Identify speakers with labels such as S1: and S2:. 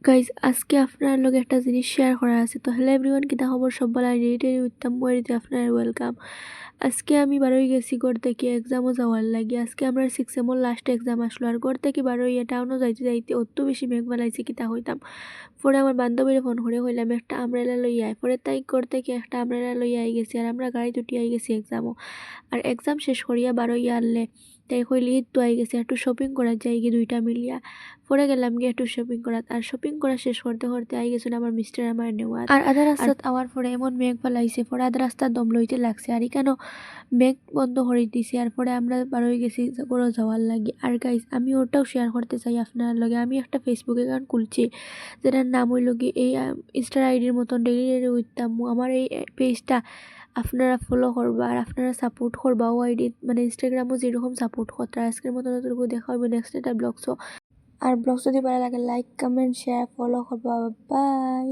S1: Guys আজকে আপনার লগে একটা জিনিস শেয়ার করা আছে। তো হ্যালো এভরিওয়ান, কিতা খবর? সব বলা রেডি উঠতাম মরিতে আপনার ওয়েলকাম। আজকে আমি বারোই গেছি ঘর থেকে এক্সামও যাওয়ার লাগে। আজকে আমরা 6 সেমর লাস্ট এক্সাম আসলো, আর ঘর থেকে বারোই টাউনও যাইতে যাইতে অত বেশি মেঘ বানাইছে কিতা হইতাম। পরে আমার বান্ধবীর ফোন করে হইলাম একটা আমরেলা লই আয়। পরে তাই ঘর থেকে একটা আমরেলা লই আই গেছি, আর আমরা গাড়ি উঠি আই গেছি এক্সামও। আর এক্সাম শেষ করিয়া বারোই আনলে তাই কইলি তো আই গেছে একটু শপিং করা যাই গিয়ে দুইটা মিলিয়া। পরে গেলাম গিয়ে একটু শপিং করা, আর শপিং করা শেষ করতে করতে আই গেছিল আমার মিস্টার আমার নেওয়া। আর আধা রাস্তাত আওয়ার পরে এমন মেঘ পালাইছে, পরে আধা রাস্তার দম লইতে লাগছে, আর কেন মেঘ বন্ধ করে দিছে। আর পরে আমরা বারোই গেছি করে যাওয়ার লাগে। আর গাইজ আমি ওটাও শেয়ার করতে চাই আপনার লগে। আমি একটা ফেসবুক অ্যাকাউন্ট খুলছি, যেটার নাম হইল কি এই ইনস্টার আইডির মতন ডেইলি ডেইলি উঠতাম। আমার এই পেজটা আপনারা ফলো করবা আর আপনারা সাপোর্ট করবা। ও আইডি মানে ইনস্টাগ্রামও যেরকম সাপোর্ট করতে, আজকের মতন অতটুকু দেখা হবে নেক্সট একটা ব্লগসও। আর ব্লগ যদি ভালো লাগে লাইক কমেন্ট শেয়ার ফলো করবা। বাই।